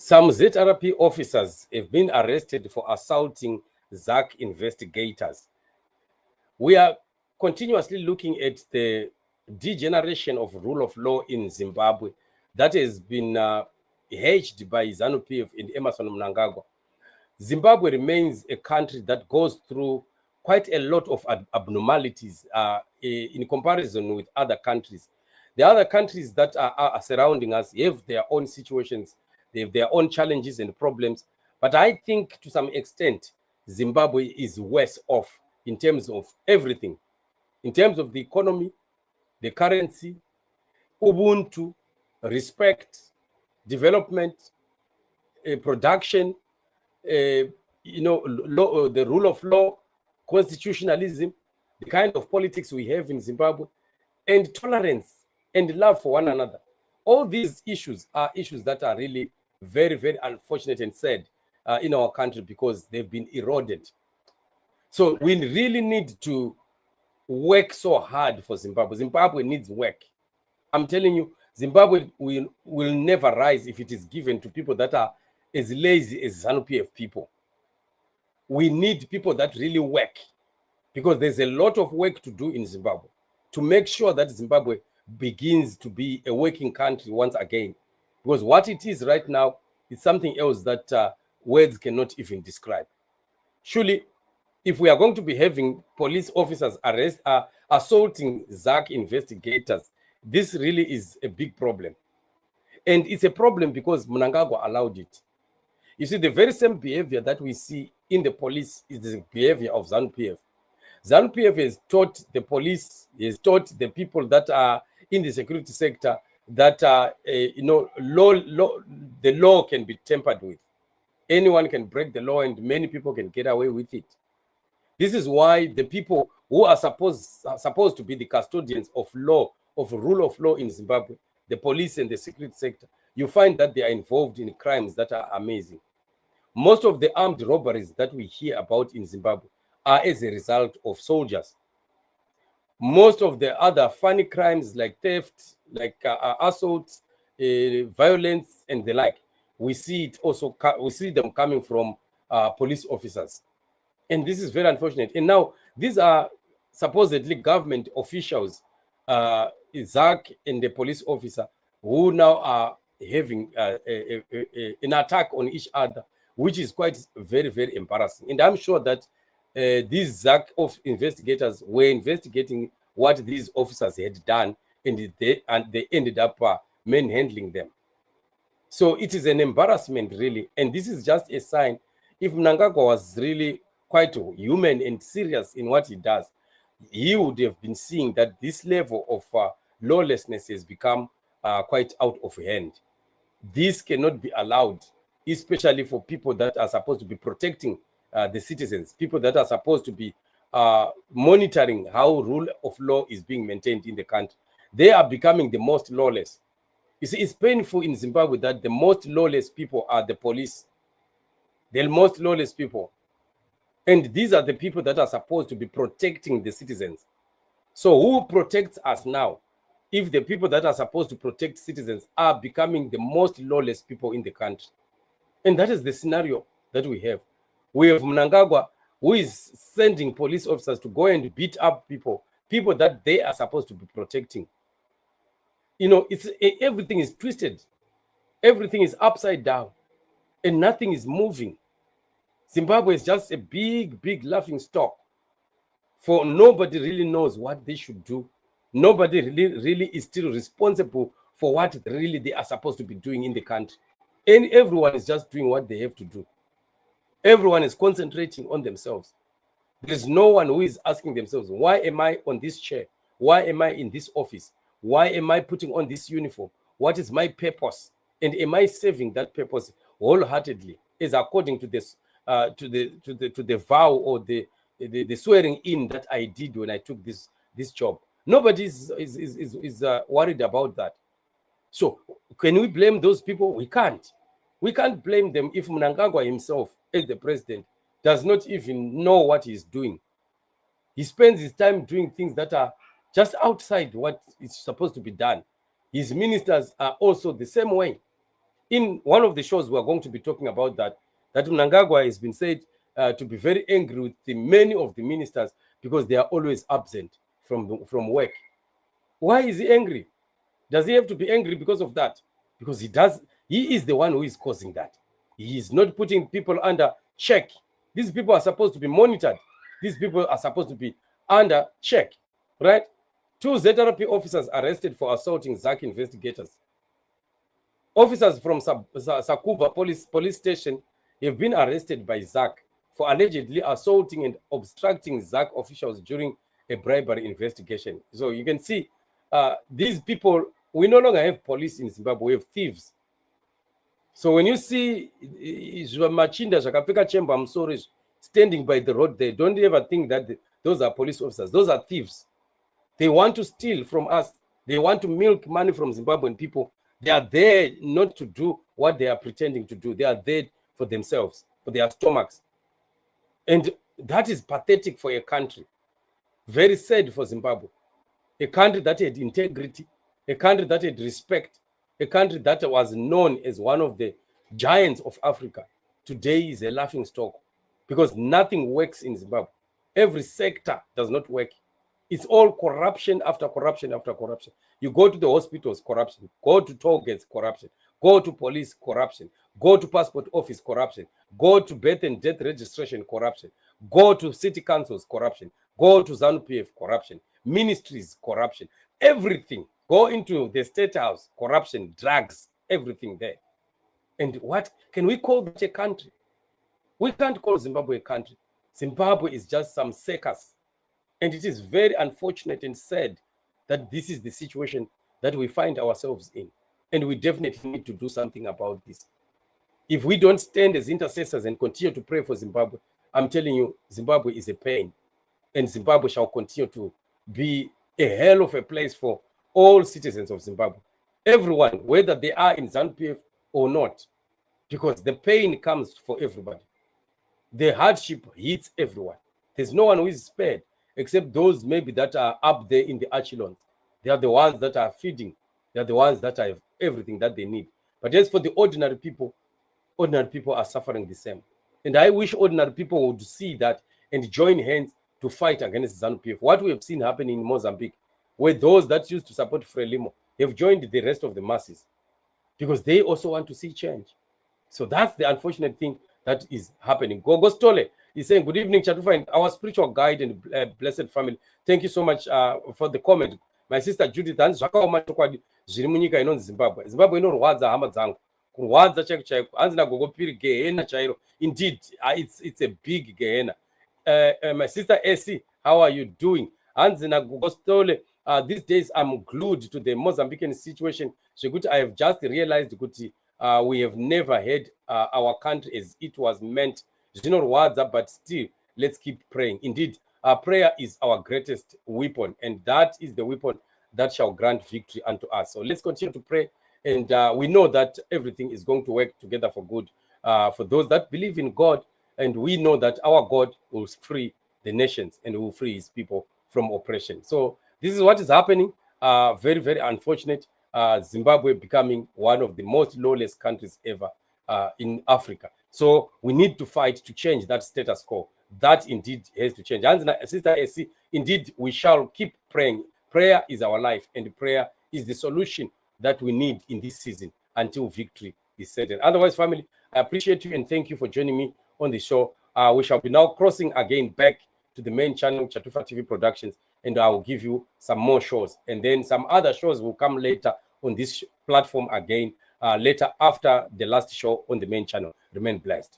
Some ZRP officers have been arrested for assaulting Zaac investigators. We are continuously looking at the degeneration of rule of law in Zimbabwe that has been hedged by ZANU-PF and Emmerson Mnangagwa. Zimbabwe remains a country that goes through quite a lot of abnormalities in comparison with other countries. The other countries that are surrounding us have their own situations, they have their own challenges and problems. But I think to some extent, Zimbabwe is worse off in terms of everything, in terms of the economy, the currency, Ubuntu, respect, development, production, the rule of law, constitutionalism, the kind of politics we have in Zimbabwe, and tolerance and love for one another. All these issues are issues that are really very, very unfortunate and sad in our country because they've been eroded. So we really need to work so hard for Zimbabwe. Zimbabwe needs work. I'm telling you, Zimbabwe will never rise if it is given to people that are as lazy as ZANU-PF people. We need people that really work because there's a lot of work to do in Zimbabwe to make sure that Zimbabwe begins to be a working country once again. Because what it is right now is something else that words cannot even describe. Surely, if we are going to be having police officers assaulting Zaac investigators, this really is a big problem. And it's a problem because Mnangagwa allowed it. You see, the very same behavior that we see in the police is the behavior of ZANU-PF. ZANU-PF has taught the police, has taught the people that are in the security sector that the law can be tampered with. Anyone can break the law and many people can get away with it. This is why the people who are supposed to be the custodians of law, of rule of law in Zimbabwe, the police and the security sector, you find that they are involved in crimes that are amazing. Most of the armed robberies that we hear about in Zimbabwe are as a result of soldiers. Most of the other funny crimes like theft, like assault, violence, and the like, we see them coming from police officers. And this is very unfortunate. And now these are supposedly government officials, Zaac and the police officer, who now are having an attack on each other, which is quite very, very embarrassing. And I'm sure that these Zaac investigators were investigating what these officers had done, and they ended up manhandling them. So it is an embarrassment, really. And this is just a sign. If Mnangagwa was really quite human and serious in what he does, he would have been seeing that this level of lawlessness has become quite out of hand. This cannot be allowed, especially for people that are supposed to be protecting the citizens, people that are supposed to be monitoring how rule of law is being maintained in the country. They are becoming the most lawless. You see, it's painful in Zimbabwe that the most lawless people are the police. The most lawless people. And these are the people that are supposed to be protecting the citizens. So who protects us now if the people that are supposed to protect citizens are becoming the most lawless people in the country? And that is the scenario that we have. We have Mnangagwa, who is sending police officers to go and beat up people that they are supposed to be protecting. You know, everything is twisted. Everything is upside down. And nothing is moving. Zimbabwe is just a big, big laughing stock. For nobody really knows what they should do. Nobody really is still responsible for what really they are supposed to be doing in the country. And everyone is just doing what they have to do. Everyone is concentrating on themselves. There's no one who is asking themselves, why am I on this chair? Why am I in this office? Why am I putting on this uniform? What is my purpose? And am I serving that purpose wholeheartedly, is according to this to the vow or the swearing in that I did when I took this job? Nobody is worried about that. So can we blame those people? We can't. We can't blame them if Mnangagwa himself, as the president, does not even know what he's doing. He spends his time doing things that are just outside what is supposed to be done. His ministers are also the same way. In one of the shows, we are going to be talking about that Mnangagwa has been said to be very angry with many of the ministers because they are always absent from work. Why is he angry? Does he have to be angry because of that? Because he is the one who is causing that. He is not putting people under check. These people are supposed to be monitored. These people are supposed to be under check, right? 2 ZRP officers arrested for assaulting Zaac investigators. Officers from Sakuva police station have been arrested by Zaac for allegedly assaulting and obstructing Zaac officials during a bribery investigation. So you can see these people, we no longer have police in Zimbabwe, we have thieves. So when you see Machinda Shakapika Chemba Msori standing by the road there, don't ever think that those are police officers. Those are thieves. They want to steal from us. They want to milk money from Zimbabwean people. They are there not to do what they are pretending to do. They are there for themselves, for their stomachs. And that is pathetic for a country. Very sad for Zimbabwe. A country that had integrity, a country that had respect, a country that was known as one of the giants of Africa. Today is a laughing stock because nothing works in Zimbabwe. Every sector does not work. It's all corruption after corruption after corruption. You go to the hospitals, corruption. Go to toll gates, corruption. Go to police, corruption. Go to passport office, corruption. Go to birth and death registration, corruption. Go to city councils, corruption. Go to ZANU-PF, corruption. Ministries, corruption. Everything. Go into the state house, corruption, drugs, everything there. And what can we call that a country? We can't call Zimbabwe a country. Zimbabwe is just some circus. And it is very unfortunate and sad that this is the situation that we find ourselves in. And we definitely need to do something about this. If we don't stand as intercessors and continue to pray for Zimbabwe, I'm telling you, Zimbabwe is a pain. And Zimbabwe shall continue to be a hell of a place for all citizens of Zimbabwe. Everyone, whether they are in ZANU-PF or not, because the pain comes for everybody. The hardship hits everyone. There's no one who is spared, except those maybe that are up there in the echelons. They are the ones that are feeding. They are the ones that have everything that they need. But as for the ordinary people are suffering the same. And I wish ordinary people would see that and join hands to fight against ZANU-PF. What we have seen happening in Mozambique, where those that used to support Frelimo have joined the rest of the masses because they also want to see change. So that's the unfortunate thing that is happening. Gogo Stole is saying, good evening, Chatufa, and our spiritual guide and blessed family. Thank you so much for the comment. My sister Judith, Zimbabwe inorwadza hama dzangu. Kurwadza chaiko chaiko. Hanzi nagogo piri gehena chairo. Indeed, it's a big gehena. My sister Essie, how are you doing? Hanzi nagogo Stole, these days I'm glued to the Mozambican situation. I have just realized that we have never had our country as it was meant. But still, let's keep praying. Indeed, prayer is our greatest weapon, and that is the weapon that shall grant victory unto us. So let's continue to pray, and we know that everything is going to work together for good for those that believe in God, and we know that our God will free the nations and will free his people from oppression. So this is what is happening. Very, very unfortunate. Zimbabwe becoming one of the most lawless countries ever in Africa. So we need to fight to change that status quo. That indeed has to change. And Sister AC, indeed, we shall keep praying. Prayer is our life, and prayer is the solution that we need in this season until victory is certain. Otherwise, family, I appreciate you and thank you for joining me on the show. We shall be now crossing again back to the main channel, Chatufa TV Productions, and I will give you some more shows. And then some other shows will come later on this platform again, later after the last show on the main channel. Remain blessed.